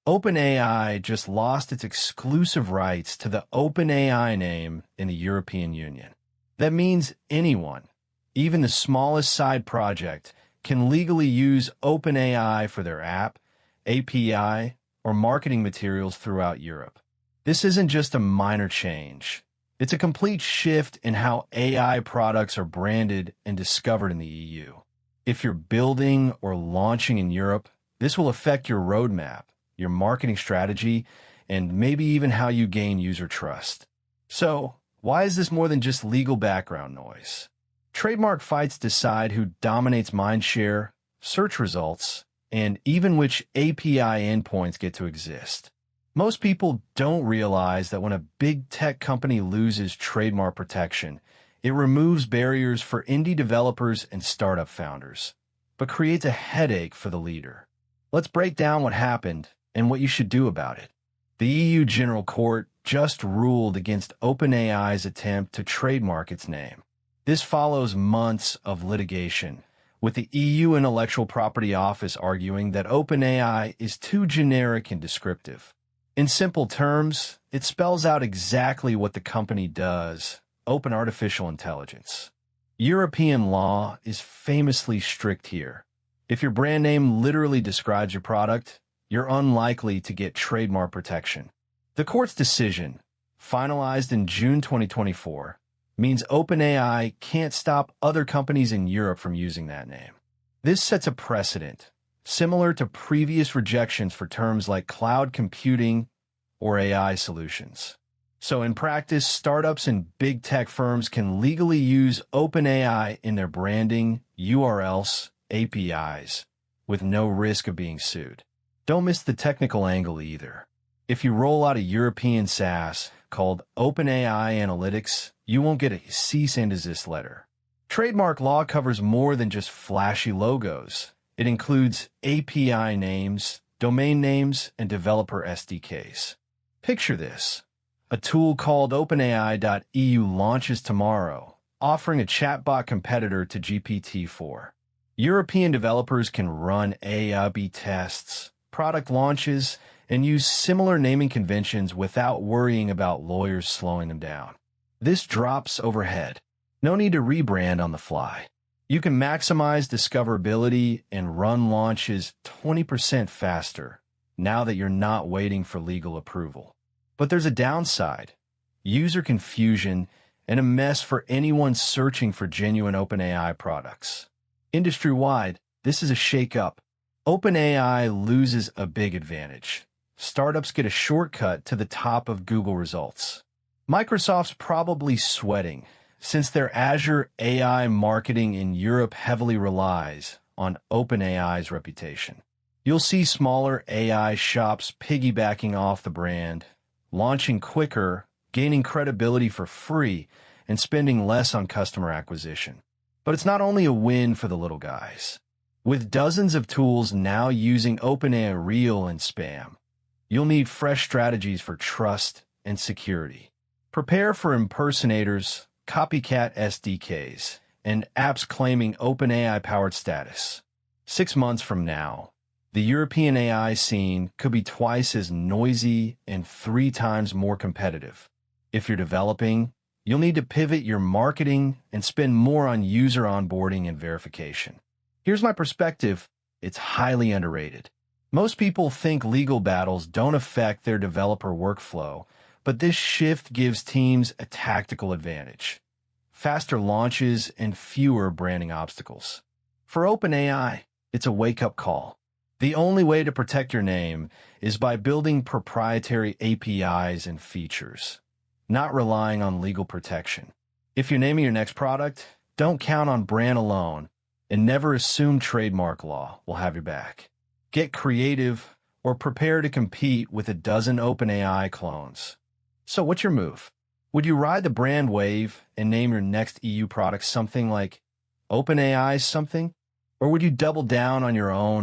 OpenAI just lost its exclusive rights to the OpenAI name in the European Union. That means anyone, even the smallest side project, can legally use OpenAI for their app, API, or marketing materials throughout Europe. This isn't just a minor change. It's a complete shift in how AI products are branded and discovered in the EU. If you're building or launching in Europe, this will affect your roadmap, your marketing strategy, and maybe even how you gain user trust. So, why is this more than just legal background noise? Trademark fights decide who dominates mindshare, search results, and even which API endpoints get to exist. Most people don't realize that when a big tech company loses trademark protection, it removes barriers for indie developers and startup founders, but creates a headache for the leader. Let's break down what happened and what you should do about it. The EU General Court just ruled against OpenAI's attempt to trademark its name. This follows months of litigation, with the EU Intellectual Property Office arguing that OpenAI is too generic and descriptive. In simple terms, it spells out exactly what the company does: open artificial intelligence. European law is famously strict here. If your brand name literally describes your product, you're unlikely to get trademark protection. The court's decision, finalized in June 2024, means OpenAI can't stop other companies in Europe from using that name. This sets a precedent, similar to previous rejections for terms like cloud computing or AI solutions. So in practice, startups and big tech firms can legally use OpenAI in their branding, URLs, APIs, with no risk of being sued. Don't miss the technical angle either. If you roll out a European SaaS called OpenAI Analytics, you won't get a cease and desist letter. Trademark law covers more than just flashy logos. It includes API names, domain names, and developer SDKs. Picture this. A tool called OpenAI.eu launches tomorrow, offering a chatbot competitor to GPT-4. European developers can run A/B tests, product launches, and use similar naming conventions without worrying about lawyers slowing them down. This drops overhead. No need to rebrand on the fly. You can maximize discoverability and run launches 20% faster now that you're not waiting for legal approval. But there's a downside: user confusion and a mess for anyone searching for genuine OpenAI products. Industry-wide, this is a shake-up. OpenAI loses a big advantage. Startups get a shortcut to the top of Google results. Microsoft's probably sweating, since their Azure AI marketing in Europe heavily relies on OpenAI's reputation. You'll see smaller AI shops piggybacking off the brand, launching quicker, gaining credibility for free, and spending less on customer acquisition. But it's not only a win for the little guys. With dozens of tools now using OpenAI Reel and Spam, you'll need fresh strategies for trust and security. Prepare for impersonators, copycat SDKs, and apps claiming OpenAI-powered status. 6 months from now, the European AI scene could be twice as noisy and 3 times more competitive. If you're developing, you'll need to pivot your marketing and spend more on user onboarding and verification. Here's my perspective: it's highly underrated. Most people think legal battles don't affect their developer workflow, but this shift gives teams a tactical advantage: faster launches and fewer branding obstacles. For OpenAI, it's a wake-up call. The only way to protect your name is by building proprietary APIs and features, not relying on legal protection. If you're naming your next product, don't count on brand alone, and never assume trademark law will have your back. Get creative or prepare to compete with a dozen OpenAI clones. So what's your move? Would you ride the brand wave and name your next EU product something like OpenAI something? Or would you double down on your own